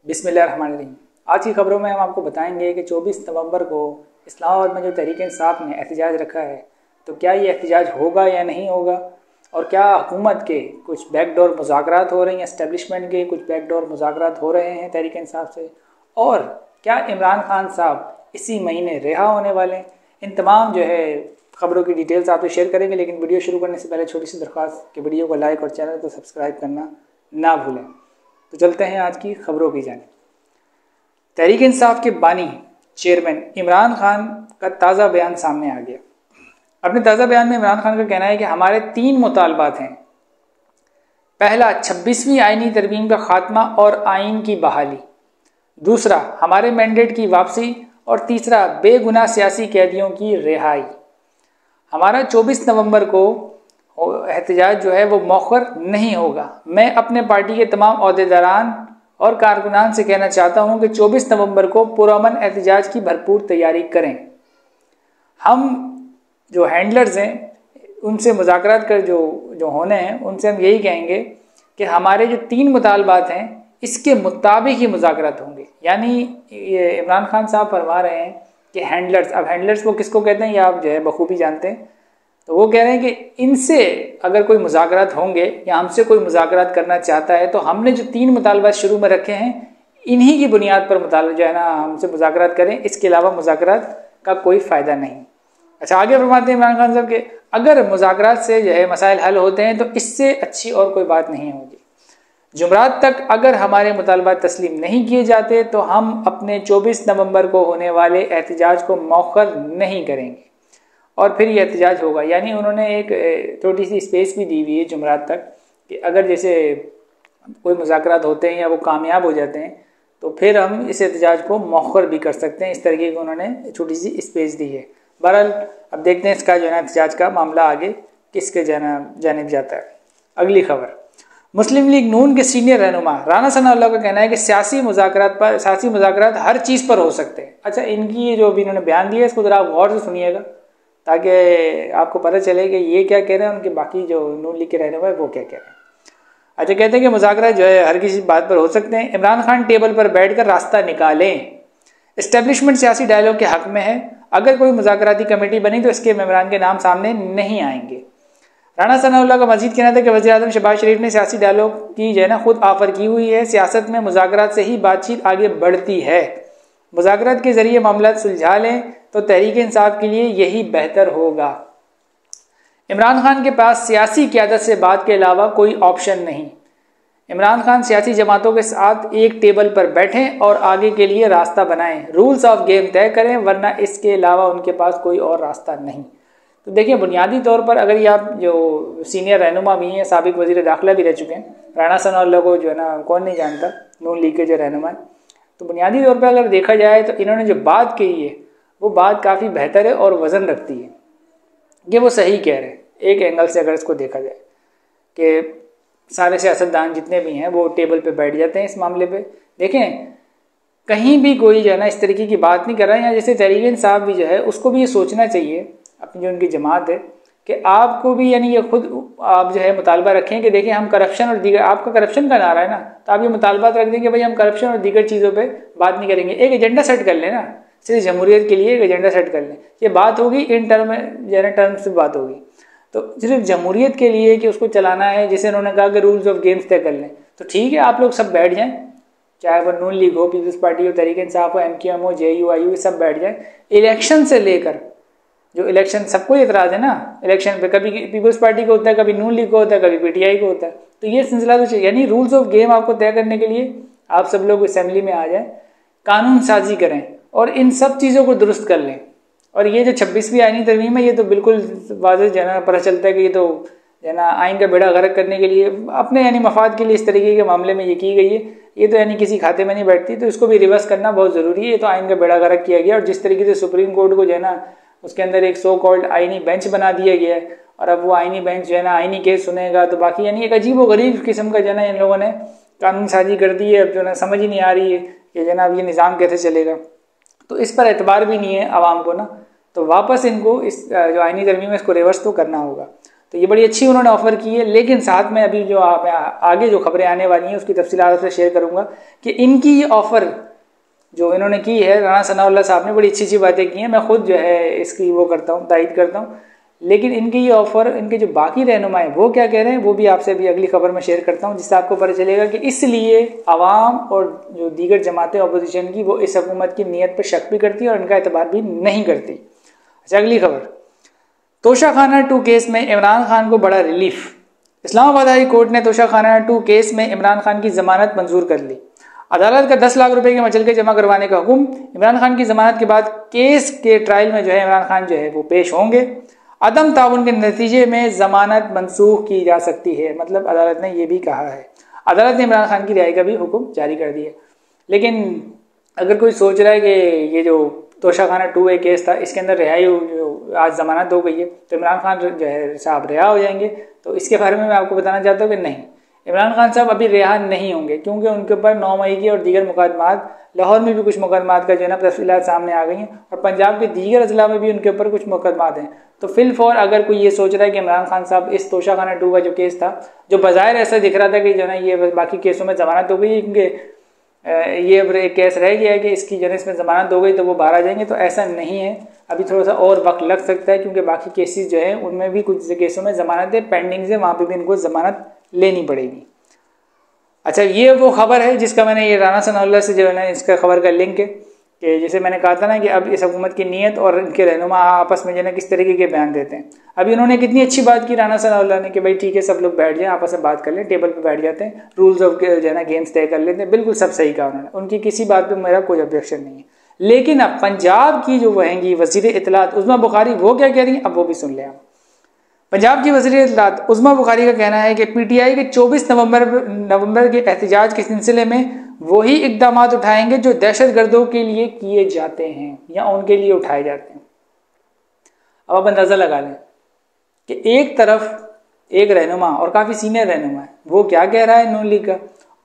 बिस्मिल्लाहिर्रहमानिर्रहीम। आज की खबरों में हम आपको बताएंगे कि 24 नवंबर को इस्लामाबाद में जो तहरीक इंसाफ ने एहतजाज रखा है, तो क्या ये एहतजाज होगा या नहीं होगा, और क्या हुकूमत के कुछ बैकडोर मुज़ाकरात हो रही हैं, एस्टेब्लिशमेंट के कुछ बैकडोर मुज़ाकरात हो रहे हैं तहरीक इंसाफ से, और क्या इमरान खान साहब इसी महीने रिहा होने वाले हैं। इन तमाम जो है खबरों की डिटेल्स आपसे शेयर करेंगे, लेकिन वीडियो शुरू करने से पहले छोटी सी दरख्वास्त कि वीडियो को लाइक और चैनल को सब्सक्राइब करना ना भूलें। तो चलते हैं आज की खबरों की जानिब। तहरीक इंसाफ के बानी चेयरमैन इमरान खान का ताज़ा बयान सामने आ गया। अपने ताज़ा बयान में इमरान खान का कहना है कि हमारे 3 मुतालबात हैं। पहला, 26वीं आईनी तरमीम का खात्मा और आइन की बहाली। दूसरा, हमारे मैंडेट की वापसी। और तीसरा, बेगुनाह सियासी कैदियों की रिहाई। हमारा 24 नवंबर को एहतजाज जो है वो मौखर नहीं होगा। मैं अपने पार्टी के तमाम अहदेदारान और कारकुनान से कहना चाहता हूं कि 24 नवंबर को पुरअमन एहतजाज की भरपूर तैयारी करें। हम जो हैंडलर्स हैं उनसे मुज़ाकरात कर जो होने हैं, उनसे हम यही कहेंगे कि हमारे जो 3 मुतालबात हैं इसके मुताबिक ही मुज़ाकरात होंगे। यानी ये इमरान खान साहब फरमा रहे हैं कि हैंडलर्स, अब हैंडलर्स वो किसको कहते हैं ये आप जो है बखूबी जानते हैं। तो वो कह रहे हैं कि इनसे अगर कोई मुज़ाकरात होंगे या हमसे कोई मुज़ाकरात करना चाहता है, तो हमने जो 3 मुतालबात शुरू में रखे हैं इन्हीं की बुनियाद पर जो है ना हमसे मुज़ाकरात करें, इसके अलावा मुज़ाकरात का कोई फ़ायदा नहीं। अच्छा, आगे फरमाते हैं इमरान खान साहब के अगर मुज़ाकरात से जो है मसाइल हल होते हैं तो इससे अच्छी और कोई बात नहीं होगी। जुमरात तक अगर हमारे मुतालबात तस्लीम नहीं किए जाते तो हम अपने 24 नवंबर को होने वाले एहतजाज को मौखर नहीं करेंगे और फिर ये एहतजाज होगा। यानी उन्होंने एक छोटी सी स्पेस भी दी हुई है जुमरात तक कि अगर जैसे कोई मुज़ाकरात होते हैं या वो कामयाब हो जाते हैं तो फिर हम इस एहतजाज को मौखर भी कर सकते हैं। इस तरीके की उन्होंने छोटी सी स्पेस दी है। बहरहाल अब देखते हैं इसका जो है ना एहतजाज का मामला आगे किसके जानिब जाता है। अगली खबर, मुस्लिम लीग नून के सीनियर रहनुमा राना सनाउल्लाह का कहना है कि सियासी मुज़ाकरात हर चीज़ पर हो सकते हैं। अच्छा, इनकी ये जो अभी इन्होंने बयान दिया है इसको ज़रा आप गौर से सुनिएगा ताकि आपको पता चले कि ये क्या कह रहे हैं, उनके बाकी जो नून लीग के रहनुमा है वो क्या कह रहे हैं। अच्छा, कहते हैं कि मुज़ाकरात जो है हर किसी बात पर हो सकते हैं। इमरान खान टेबल पर बैठकर रास्ता निकालें। एस्टेब्लिशमेंट सियासी डायलॉग के हक में है। अगर कोई मुज़ाकराती कमेटी बनी तो इसके मेंबरान के नाम सामने नहीं आएंगे। राना सनाउल्लाह का मजीद कहना था कि वज़ीर-ए-आज़म शहबाज शरीफ ने सियासी डायलॉग की जो है ना खुद ऑफर की हुई है। सियासत में मुज़ाकरात से ही बातचीत आगे बढ़ती है। मुज़ाकरात के जरिए मामला सुलझा लें तो तहरीक इंसाफ के लिए यही बेहतर होगा। इमरान खान के पास सियासी क़यादत से बात के अलावा कोई ऑप्शन नहीं। इमरान खान सियासी जमातों के साथ एक टेबल पर बैठें और आगे के लिए रास्ता बनाएं। रूल्स ऑफ गेम तय करें, वरना इसके अलावा उनके पास कोई और रास्ता नहीं। तो देखिए, बुनियादी तौर पर अगर ये आप जो सीनियर रहनुमा भी हैं, साबिक वज़ीर दाखिला भी रह चुके हैं, राना सनाउल्लाह को जो है ना कौन नहीं जानता, नून लीग के जो रहनुमा है, तो बुनियादी तौर पर अगर देखा जाए तो इन्होंने जो बात कही है वो बात काफ़ी बेहतर है और वज़न रखती है कि वो सही कह रहे हैं। एक एंगल से अगर इसको देखा जाए कि सारे सियासतदान जितने भी हैं वो टेबल पे बैठ जाते हैं इस मामले पे। देखें, कहीं भी कोई जो है ना इस तरीके की बात नहीं कर रहा है। या जैसे तहरीक इंसाफ भी जो है उसको भी ये सोचना चाहिए, अपनी जो उनकी जमात है, कि आपको भी यानी ये खुद आप जो है मुतालबा रखें कि देखिए हम करप्शन और दीगर, आपका करप्शन का नारा है ना, तो आप ये मुतालबात रख दें कि भाई हम करप्शन और दीगर चीज़ों पर बात नहीं करेंगे। एक एजेंडा सेट कर लें ना, सिर्फ जमहूरियत के लिए एक एजेंडा सेट कर लें। ये बात होगी इन टर्म से बात होगी, तो सिर्फ जमहूरियत के लिए कि उसको चलाना है, जैसे उन्होंने कहा कि रूल्स ऑफ गेम्स तय कर लें, तो ठीक है आप लोग सब बैठ जाएं, चाहे वो नून लीग हो, पीपल्स पार्टी हो, तहरीक इंसाफ हो, MQM हो, JUIU, सब बैठ जाएं। इलेक्शन से लेकर जो इलेक्शन, सबको एतराज़ है ना इलेक्शन पे, कभी पीपल्स पार्टी को होता है, कभी नून लीग को होता है, कभी PTI को होता है, तो ये सिलसिला तो चाहिए। यानी रूल्स ऑफ गेम आपको तय करने के लिए आप सब लोग असेंबली में आ जाएं, कानून साजी करें और इन सब चीज़ों को दुरुस्त कर लें। और ये जो 26वीं आईनी तरमीम है ये तो बिल्कुल वाज़ेह जो है ना पता चलता है कि ये तो जो है ना आइन का बेड़ा गर्क करने के लिए, अपने यानी मफाद के लिए इस तरीके के मामले में ये की गई है। ये तो यानी किसी खाते में नहीं बैठती, तो इसको भी रिवर्स करना बहुत ज़रूरी है। ये तो आइन का बेड़ा गर्क किया गया और जिस तरीके से सुप्रीम कोर्ट को जो है ना उसके अंदर एक सो कॉल्ड आइनी बेंच बना दिया गया है, और अब वो आइनी बेंच जो है ना आइनी केस सुनेगा, तो बाकी यानी एक अजीब व गरीब किस्म का जो है ना इन लोगों ने कानून साजी कर दी है। अब जो है ना समझ ही नहीं आ रही है कि जो है ना अब ये निज़ाम कैसे चलेगा, तो इस पर एतबार भी नहीं है आवाम को ना, तो वापस इनको इस जो आइनी तरमीम है इसको रिवर्स तो करना होगा। तो ये बड़ी अच्छी उन्होंने ऑफ़र की है। लेकिन साथ में अभी जो आगे जो खबरें आने वाली हैं उसकी तफसीलात आपसे शेयर करूँगा कि इनकी ये ऑफ़र जो इन्होंने की है, राना सनाउल्लाह साहब ने बड़ी अच्छी अच्छी बातें की हैं, मैं खुद जो है इसकी वो करता हूँ, तायद करता हूँ। लेकिन इनकी ये ऑफ़र, इनके जो बाकी रहनुमा हैं वो क्या कह रहे हैं, वो भी आपसे अभी अगली खबर में शेयर करता हूँ, जिससे आपको पता चलेगा कि इसलिए आवाम और जो दीगर जमातें अपोजिशन की वो इस हुकूमत की नीयत पर शक भी करती है और इनका एतबार भी नहीं करती। अच्छा, अगली खबर, तोशाखाना 2 केस में इमरान खान को बड़ा रिलीफ। इस्लामाबाद हाई कोर्ट ने तोशाखाना 2 केस में इमरान खान की जमानत मंजूर कर ली। अदालत का 10 लाख रुपए के मचलके जमा करवाने का हुक्म। इमरान खान की जमानत के बाद केस के ट्रायल में जो है इमरान खान जो है वो पेश होंगे। अदम ताउन के नतीजे में जमानत मनसूख की जा सकती है, मतलब अदालत ने यह भी कहा है। अदालत ने इमरान खान की रिहाई का भी हुक्म जारी कर दिया। लेकिन अगर कोई सोच रहा है कि ये जो तोशाखाना 2A केस था इसके अंदर रिहाई आज जमानत हो गई है तो इमरान खान जो है साहब रिहा हो जाएंगे, तो इसके बारे में मैं आपको बताना चाहता हूँ कि नहीं, इमरान खान साहब अभी रिहा नहीं होंगे, क्योंकि उनके ऊपर 9 मई की और दीगर मुकदमात, लाहौर में भी कुछ मुकदमात का जो है ना तफसीलात सामने आ गई हैं और पंजाब के दीगर अजला में भी उनके ऊपर कुछ मुकदमात हैं। तो फिलफौर अगर कोई ये सोच रहा है कि इमरान खान साहब इस तोशाखाना 2 का जो केस था, जो बाज़ाहिर ऐसा दिख रहा था कि जो है ना ये बाकी केसों में जमानत हो गई, क्योंकि ये अब एक केस रह गया है कि इसकी जो है इसमें जमानत हो गई तो वो बाहर आ जाएंगे, तो ऐसा नहीं है। अभी थोड़ा सा और वक्त लग सकता है, क्योंकि बाकी केसेस जो है उनमें भी कुछ केसों में जमानतें पेंडिंग से, वहाँ पे भी इनको जमानत लेनी पड़ेगी। अच्छा, ये वो खबर है जिसका मैंने ये राना सनाउल्लाह से जो है ना इसका खबर का लिंक है कि जैसे मैंने कहा था ना कि अब इस हुकूमत की नीयत और इनके रहनुमा आपस में जो है ना किस तरीके के बयान देते हैं। अभी उन्होंने कितनी अच्छी बात की राना सनाउल्लाह ने कि भाई ठीक है, सब लोग बैठ जाएं, आपस में बात कर लें, टेबल पे बैठ जाते हैं, रूल्स ऑफ जो है ना गेम्स तय कर लेते हैं। बिल्कुल सब सही कहा उन्होंने, उनकी किसी बात पर मेरा कोई ऑब्जेक्शन नहीं है। लेकिन अब पंजाब की जो वहेंगी वज़ीर इत्तलात उज़्मा बुखारी, वो क्या कह रही हैं, अब वो भी सुन लें आप। पंजाब की वज़ीर इत्तलात उज़्मा बुखारी का कहना है कि PTI के 24 नवंबर के एहतजाज के सिलसिले में वही इकदाम उठाएंगे जो दहशतगर्दों के लिए किए जाते हैं या उनके लिए उठाए जाते हैं। अब आप अंदाज़ा लगा लें कि एक तरफ एक रहनुमा और काफ़ी सीनियर रहनुमा है, वो क्या कह रहा है नून लीग का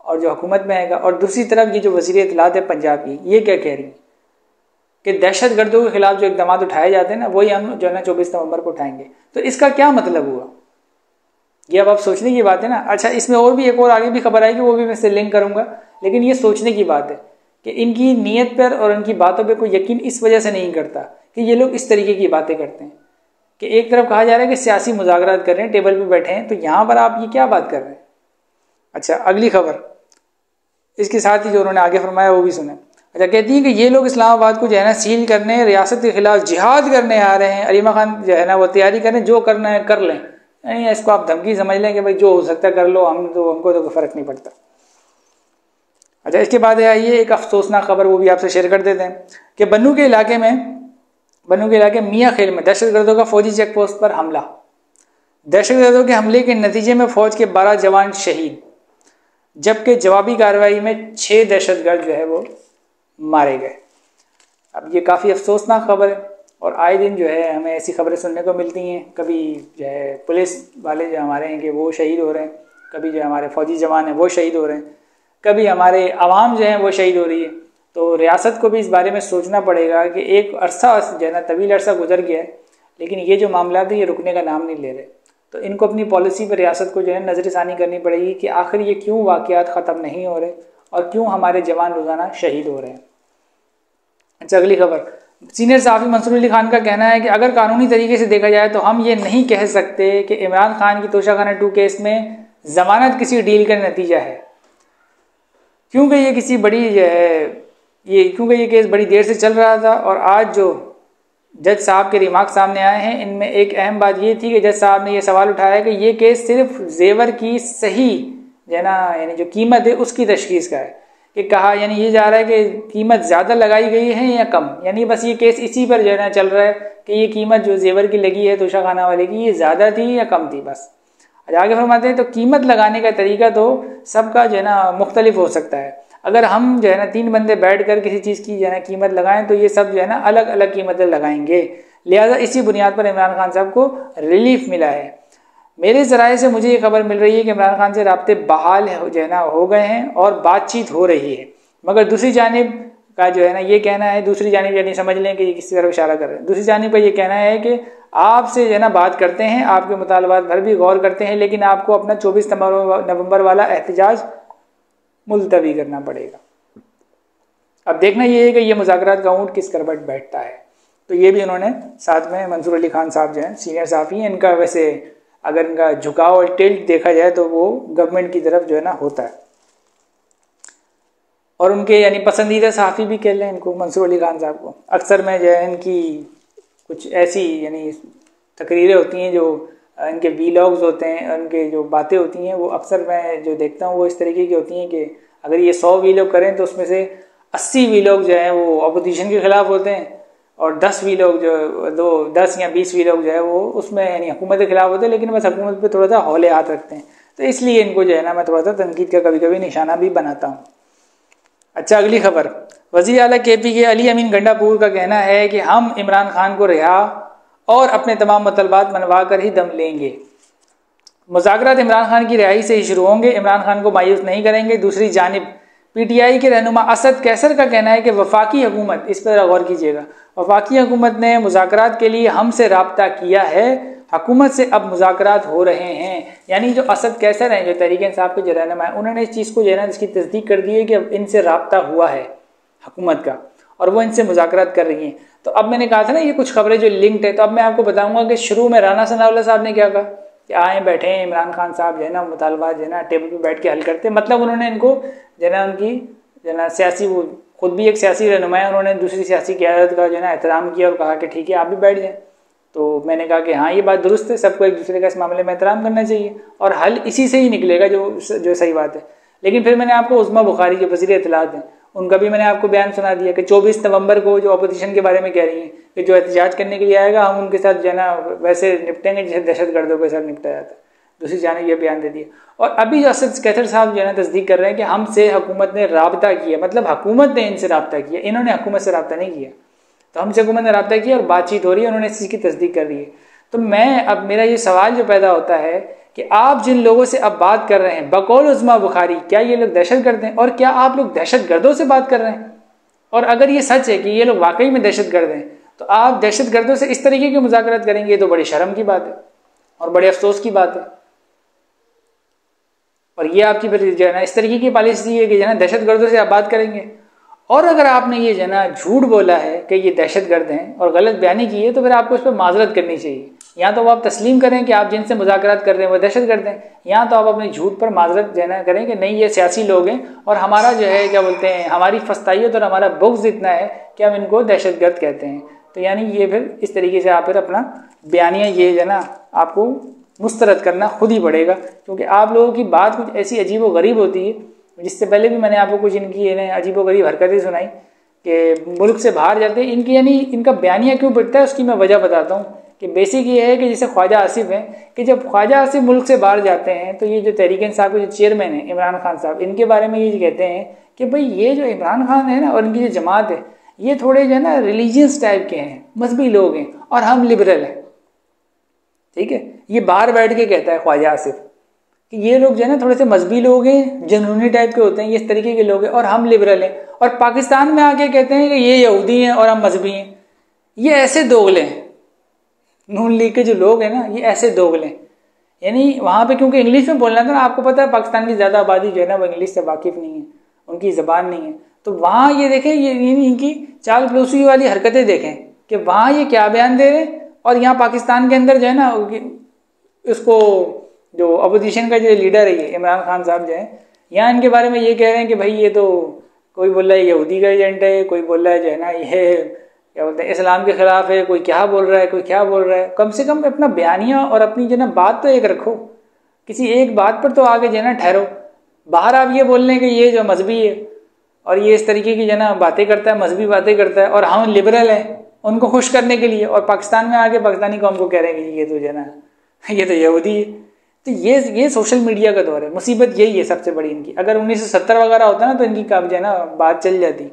और जो हुकूमत में आएगा, और दूसरी तरफ ये जो वज़ीर इत्तलात है पंजाब की, ये क्या कह रही है कि दहशतगर्दों के खिलाफ जो इकदाम उठाए जाते हैं ना, वही हम जो है ना 24 नवंबर को उठाएंगे। तो इसका क्या मतलब हुआ, ये अब आप सोचने की बात है ना। अच्छा, इसमें और भी एक और आगे भी खबर आएगी, वो भी मैं इससे लिंक करूंगा, लेकिन ये सोचने की बात है कि इनकी नीयत पर और इनकी बातों पर कोई यकीन इस वजह से नहीं करता कि ये लोग इस तरीके की बातें करते हैं कि एक तरफ कहा जा रहा है कि सियासी मुज़ाकरात कर रहे हैं, टेबल पर बैठे हैं, तो यहाँ पर आप ये क्या बात कर रहे हैं। अच्छा, अगली खबर इसके साथ ही जो उन्होंने आगे फरमाया वो भी सुने। अच्छा, कहती है कि ये लोग इस्लामाबाद को जो है ना सील करने, रियासत के खिलाफ जिहाद करने आ रहे हैं। अलीमा खान जो है ना वो तैयारी करें, जो करना है कर लें, नहीं इसको आप धमकी समझ लें कि भाई जो हो सकता है कर लो, हमको तो कोई फ़र्क नहीं पड़ता। अच्छा, इसके बाद आइए एक अफसोसनाक खबर, वो भी आपसे शेयर कर देते हैं कि बन्नू के इलाके मियाँ खेल में दहशतगर्दों का फौजी चेक पोस्ट पर हमला। दहशतगर्दों के हमले के नतीजे में फौज के 12 जवान शहीद, जबकि जवाबी कार्रवाई में 6 दहशतगर्द जो है वो मारे गए। अब ये काफ़ी अफसोसनाक खबर है और आए दिन जो है हमें ऐसी खबरें सुनने को मिलती हैं। कभी जो है पुलिस वाले जो हमारे हैं कि वो शहीद हो रहे हैं, कभी जो हमारे फौजी जवान हैं वो शहीद हो रहे हैं, कभी हमारे आवाम जो हैं वो शहीद हो रही है। तो रियासत को भी इस बारे में सोचना पड़ेगा कि एक अरसा जो है ना तवील अरसा गुजर गया है, लेकिन ये जो मामला है ये रुकने का नाम नहीं ले रहे। तो इनको अपनी पॉलिसी पर रियासत को जो है नज़रसानी करनी पड़ेगी कि आखिर ये क्यों वाक़यात ख़त्म नहीं हो रहे और क्यों हमारे जवान रोज़ाना शहीद हो रहे हैं। अच्छा, अगली खबर, सीनियर सहाफ़ी मंसूर अली खान का कहना है कि अगर कानूनी तरीके से देखा जाए तो हम ये नहीं कह सकते कि इमरान खान की तोशाखाना 2 केस में ज़मानत किसी डील का नतीजा है, क्योंकि ये किसी बड़ी क्योंकि ये केस बड़ी देर से चल रहा था। और आज जो जज साहब के रिमार्क सामने आए हैं, इनमें एक अहम बात ये थी कि जज साहब ने ये सवाल उठाया कि ये केस सिर्फ जेवर की सही जो है ना यानी जो कीमत है उसकी तशखीस का है, कि कहा यानी ये जा रहा है कि कीमत ज़्यादा लगाई गई है या कम, यानी बस ये केस इसी पर जो है ना चल रहा है कि ये कीमत जो जेवर की लगी है तोशाखाना वाले की, ये ज़्यादा थी या कम थी बस। आगे फरमाते हैं तो कीमत लगाने का तरीका तो सबका जो है ना मुख्तलिफ हो सकता है। अगर हम जो है ना 3 बंदे बैठ कर किसी चीज़ की जो है ना कीमत लगाएं तो ये सब जो है ना अलग अलग कीमतें लगाएंगे, लिहाजा इसी बुनियाद पर इमरान खान साहब को रिलीफ मिला है। मेरे ज़राए से मुझे ये खबर मिल रही है कि इमरान खान से राब्ते बहाल जो है ना हो गए हैं और बातचीत हो रही है, मगर दूसरी जानिब का जो है ना ये कहना है, दूसरी जानिब यानी समझ लें कि ये किसी तरफ इशारा कर रहे हैं, दूसरी जानिब पर ये कहना है कि आपसे जो है ना बात करते हैं, आपके मुतालबात पर भी गौर करते हैं, लेकिन आपको अपना 24 नवंबर वाला एहतजाज मुलतवी करना पड़ेगा। अब देखना ये है कि ये मुज़ाकरात का ऊँट किस करवट बैठता है। तो ये भी उन्होंने साथ में मंसूर अली खान साहब जो हैं सीनियर साफ़ी हैं, इनका वैसे अगर इनका झुकाव और टिल्ट देखा जाए तो वो गवर्नमेंट की तरफ जो है ना होता है। और उनके यानी पसंदीदा सहाफ़ी भी कह लें इनको, मंसूर अली खान साहब को। अक्सर में जो है इनकी कुछ ऐसी यानी तकरीरें होती हैं, जो इनके वीलॉग्स होते हैं, उनके जो बातें होती हैं वो अक्सर मैं जो देखता हूँ वो इस तरीके की होती हैं कि अगर ये 100 वीलॉग करें तो उसमें से 80 वीलॉग जो हैं वो अपोजिशन के खिलाफ होते हैं, और 10 वीलॉग जो 10 या 20 वीलॉग जो है वो उसमें यानी हुकूमत के खिलाफ होते हैं, लेकिन बस हुकूमत पे थोड़ा सा हौले हाथ रखते हैं। तो इसलिए इनको जो है ना मैं थोड़ा सा तनकीद का कभी कभी निशाना भी बनाता हूँ। अच्छा, अगली खबर, वज़ीर आला KP के अली अमीन गंडापुर का कहना है कि हम इमरान खान को रिहा और अपने तमाम मतलबात मनवा कर ही दम लेंगे। मुज़ाकरात इमरान खान की रिहाई से ही शुरू होंगे, इमरान खान को मायूस नहीं करेंगे। दूसरी जानिब PTI के रहनुमा असद कैसर का कहना है कि वफाकी हुकूमत, इस पर गौर कीजिएगा, वफाकी हुकूमत ने मुज़ाकरात के लिए हमसे राब्ता किया है, हुकूमत से अब मुज़ाकरात हो रहे हैं। यानी जो असद कैसर हैं, जो तहरीक-ए-इंसाफ के जो रहनुमा हैं, उन्होंने इस चीज़ को जो है ना इसकी तस्दीक कर दी है कि अब इनसे राब्ता हुआ है हुकूमत का और वो इनसे मुज़ाकरात कर रही हैं। तो अब मैंने कहा था ना ये कुछ खबरें जो लिंक्ड है, तो अब मैं आपको बताऊंगा कि शुरू में राना सनाउल्लाह साहब ने क्या कहा कि आए बैठे हैं इमरान खान साहब जो है ना मुतालबात जो है ना टेबल पे बैठ के हल करते, मतलब उन्होंने इनको जो है ना उनकी जो है ना सियासी, वो खुद भी एक सियासी रहनुमा है, उन्होंने दूसरी सियासी क़यादत का जो है ना एहतराम किया और कहा कि ठीक है आप भी बैठ जाएँ। तो मैंने कहा कि हाँ ये बात दुरुस्त है, सबको एक दूसरे का इस मामले में एहतराम करना चाहिए और हल इसी से ही निकलेगा जो सही बात है। लेकिन फिर मैंने आपको उस्मा बुखारी जो वज़ीर इत्तलात हैं उनका भी मैंने आपको बयान सुना दिया कि 24 नवंबर को जो अपोजिशन के बारे में कह रही हैं कि जो एहतजाज करने के लिए आएगा हम उनके साथ जो है ना वैसे निपटेंगे जैसे दहशतगर्दों के साथ निपटा जाता है। दूसरी जानिब ये बयान दे दिया। और अभी जो असद कैसर साहब जो है ना तस्दीक कर रहे हैं कि हमसे हुकूमत ने राब्ता किया, मतलब हुकूमत ने इनसे राब्ता किया, इन्होंने हुकूमत से राब्ता नहीं किया। तो हमसे हुकूमत ने राब्ता किया और बातचीत हो रही है, उन्होंने इस चीज़ की तस्दीक कर रही है। तो मैं अब मेरा ये सवाल जो पैदा होता है कि आप जिन लोगों से अब बात कर रहे हैं बकौल उस्मा बुखारी, क्या ये लोग दहशतगर्द हैं और क्या आप लोग दहशतगर्दों से बात कर रहे हैं? और अगर ये सच है कि ये लोग वाकई में दहशतगर्द हैं तो आप दहशतगर्दों से इस तरीके की मुज़ाकरात करेंगे, ये तो बड़ी शर्म की बात है और बड़े अफसोस की बात है। और ये आपकी फिर जो है ना इस तरीके की पॉलिसी है कि जो है ना दहशतगर्दों से आप बात करेंगे। और अगर आपने ये जो है ना झूठ बोला है कि ये दहशतगर्द हैं और गलत बयानी की है तो फिर आपको इस पर माजरत करनी चाहिए। या तो आप तस्लीम करें कि आप जिनसे मुज़ाकरात कर रहे हैं वो दहशतगर्द हैं, या तो आप अपने झूठ पर माजरत जो है ना करें कि नहीं ये सियासी लोग हैं और हमारा जो है क्या बोलते हैं हमारी फस्तायत और हमारा बुग़्ज़ इतना है कि हम इनको दहशतगर्द कहते हैं। तो यानी ये फिर इस तरीके से आप फिर अपना बयानिया ये जो है ना आपको मुस्तरद करना खुद ही पड़ेगा, क्योंकि आप लोगों की बात कुछ ऐसी अजीब व गरीब होती है। जिससे पहले भी मैंने आपको कुछ इनकी अजीब व गरीब हरकतें सुनाई कि मुल्क से बाहर जाते हैं, इनकी यानी इनका बयानिया क्यों पिटता है उसकी मैं वजह बताता हूँ कि बेसिक ये है कि जैसे ख्वाजा आसिफ हैं कि जब ख्वाजा आसिफ मुल्क से बाहर जाते हैं तो ये जो तहरीक-ए-इंसाफ के जो चेयरमैन हैं इमरान खान साहब, इनके बारे में ये कहते हैं कि भाई ये जो इमरान खान है ना और इनकी जो जमात है ये थोड़े जो है ना रिलीजियस टाइप के हैं, मजहबी लोग हैं और हम लिबरल हैं। ठीक है, ये बाहर बैठ के कहता है ख्वाजा आसिफ कि ये लोग जो है ना थोड़े से मजहबी लोग हैं, जनूनी टाइप के होते हैं, ये इस तरीके के लोग हैं और हम लिबरल हैं। और पाकिस्तान में आके कहते हैं कि ये यहूदी हैं और हम मजहबी हैं। ये ऐसे दोगले हैं, नून लीग के जो लोग हैं ना ये ऐसे दोगले हैं। यानी वहाँ पे क्योंकि इंग्लिश में बोलना था ना, आपको पता है पाकिस्तान की ज़्यादा आबादी जो है ना वो इंग्लिश से वाकिफ़ नहीं है, उनकी ज़बान नहीं है। तो वहाँ ये देखें ये इनकी चाल पलूसी वाली हरकतें देखें कि वहाँ ये क्या बयान दे रहे हैं और यहाँ पाकिस्तान के अंदर जो है ना उसको जो अपोजिशन का जो लीडर है इमरान खान साहब जो है यहाँ इनके बारे में ये कह रहे हैं कि भाई ये तो कोई बोल रहा है यहूदी का एजेंट है, कोई बोल रहा है जो है ना ये क्या बोलते हैं इस्लाम के खिलाफ है, कोई क्या बोल रहा है, कोई क्या बोल रहा है। कम से कम अपना बयानिया और अपनी जो ना बात तो एक रखो, किसी एक बात पर तो आगे जो है ना ठहरो। बाहर आप ये बोल रहे हैं कि ये जो मजहबी है और ये इस तरीके की जो ना बातें करता है, मजहबी बातें करता है और हम लिबरल हैं उनको खुश करने के लिए, और पाकिस्तान में आके पाकिस्तानी कौम को कह रहे हैं कि ये तो जो है ना ये तो यहूदी है। तो ये सोशल मीडिया का दौर है, मुसीबत यही है सबसे बड़ी इनकी। अगर 1970 वगैरह होता ना तो इनकी काम जो है ना बात चल जाती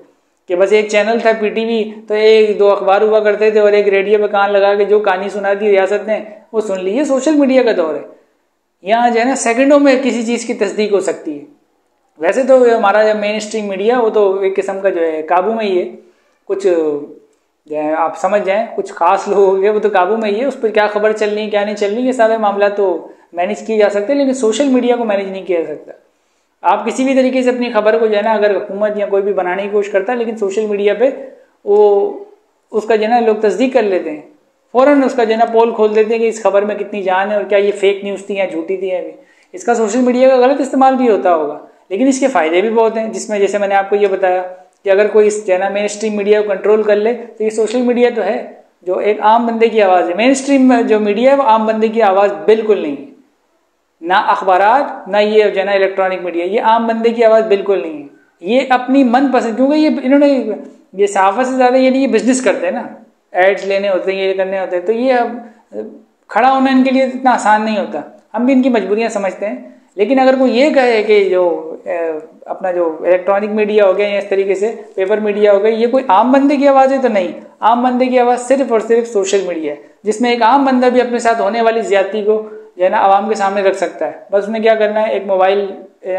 कि बस एक चैनल था PTV, तो एक दो अखबार हुआ करते थे और एक रेडियो पे कान लगा के जो कहानी सुना दी रियासत ने वो सुन ली। ये सोशल मीडिया का दौर है, यहाँ जो है ना सेकंडों में किसी चीज़ की तस्दीक हो सकती है। वैसे तो हमारा जो मेन स्ट्रीम मीडिया वो तो एक किस्म का जो है काबू में ही है, कुछ जो है आप समझ जाएं, कुछ खास लोग हो गए वो तो काबू में ही है, उस पर क्या खबर चल रही है क्या नहीं चल रही, ये सारे मामला तो मैनेज किए जा सकते हैं, लेकिन सोशल मीडिया को मैनेज नहीं किया जा सकता। आप किसी भी तरीके से अपनी खबर को जो है ना, अगर हुकूमत या कोई भी बनाने की कोशिश करता है, लेकिन सोशल मीडिया पे वो उसका जो है ना लोग तस्दीक कर लेते हैं, फ़ौरन उसका जो है ना पोल खोल देते हैं कि इस खबर में कितनी जान है और क्या ये फेक न्यूज़ थी या झूठी थी। अभी इसका सोशल मीडिया का गलत इस्तेमाल भी होता होगा, लेकिन इसके फ़ायदे भी बहुत हैं, जिसमें जैसे मैंने आपको ये बताया कि अगर कोई इस जो है ना मेन स्ट्रीम मीडिया को कंट्रोल कर ले तो ये सोशल मीडिया तो है जो एक आम बंदे की आवाज़ है। मेन स्ट्रीम जो मीडिया है वो आम बंदे की आवाज़ बिल्कुल नहीं है, ना अखबारात ना ये जो है ना इलेक्ट्रॉनिक मीडिया, ये आम बंदे की आवाज़ बिल्कुल नहीं है। ये अपनी मनपसंद, क्योंकि ये इन्होंने ये सहाफ़त से ज़्यादा ये बिजनेस करते हैं ना, एड्स लेने होते हैं, ये करने होते हैं, तो ये अब खड़ा होना इनके लिए इतना आसान नहीं होता। हम भी इनकी मजबूरियाँ समझते हैं, लेकिन अगर कोई ये कहे कि जो अपना जो इलेक्ट्रॉनिक मीडिया हो गया या इस तरीके से पेपर मीडिया हो गया ये कोई आम बंदे की आवाज़ है, तो नहीं, आम बंदे की आवाज़ सिर्फ और सिर्फ सोशल मीडिया है, जिसमें एक आम बंदा भी अपने साथ होने वाली ज़्यादती को जो है ना आवाम के सामने रख सकता है। बस उसने क्या करना है, एक मोबाइल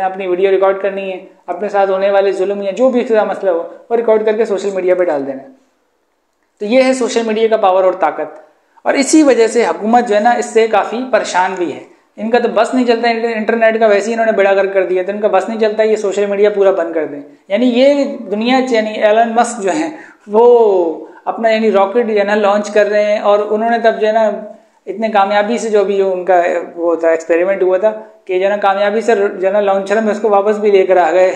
अपनी वीडियो रिकॉर्ड करनी है, अपने साथ होने वाले जुल्म या जो भी मसला हो वो रिकॉर्ड करके सोशल मीडिया पर डाल देना है। तो ये है सोशल मीडिया का पावर और ताकत, और इसी वजह से हुकूमत जो है ना इससे काफ़ी परेशान भी है। इनका तो बस नहीं चलता, इंटरनेट का वैसे ही इन्होंने बेड़ा गर्क कर दिया, तो इनका बस नहीं चलता ये सोशल मीडिया पूरा बंद कर दें। यानी ये दुनिया यानी एलन मस्क जो है वो अपना यानी रॉकेट जो है ना लॉन्च कर रहे हैं, और उन्होंने तब जो है ना इतने कामयाबी से जो भी जो उनका वो था एक्सपेरिमेंट हुआ था कि जो है ना कामयाबी से जो है ना लॉन्चर में उसको वापस भी लेकर आ गए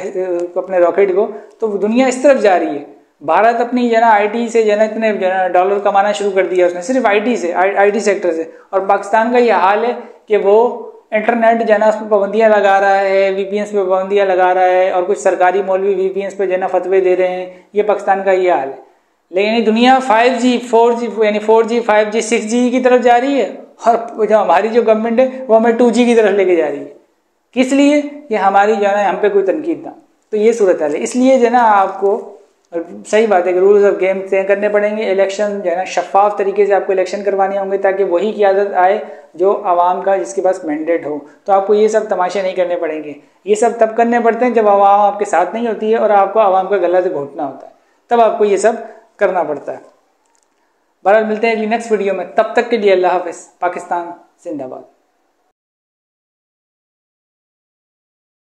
अपने रॉकेट को, तो दुनिया इस तरफ जा रही है। भारत अपनी जो है ना IT से जो है ना इतने जो है ना डॉलर कमाना शुरू कर दिया उसने, सिर्फ IT से, IT सेक्टर से, और पाकिस्तान का ये हाल है कि वो इंटरनेट जो है ना उस पर पाबंदियाँ लगा रहा है, VPNs पे पाबंदियाँ लगा रहा है, और कुछ सरकारी मौलवी VPNs पे जो है ना फतवे दे रहे हैं। ये पाकिस्तान का ये हाल है। लेकिन दुनिया 5G 4G यानी 4G 5G 6G की तरफ जा रही है, और जो हमारी जो गवर्नमेंट है वो हमें 2G की तरफ लेके जा रही है। किस लिए? कि हमारी जो है ना हम पे कोई तनकीद ना। तो ये सूरत हाल है। इसलिए जो है ना आपको सही बात है कि रूल्स ऑफ गेम तय करने पड़ेंगे। इलेक्शन जो है ना शफाफ तरीके से आपको इलेक्शन करवाने होंगे, ताकि वही क़यादत आए जो आवाम का जिसके पास मैंडेट हो। तो आपको ये सब तमाशे नहीं करने पड़ेंगे। ये सब तब करने पड़ते हैं जब आवाम आपके साथ नहीं होती है और आपको आवाम का गला से घोटना होता है, तब आपको ये सब करना पड़ता है। बहरहाल मिलते हैं अगली नेक्स्ट वीडियो में, तब तक के लिए अल्लाह हाफ़िज़। पाकिस्तान जिंदाबाद।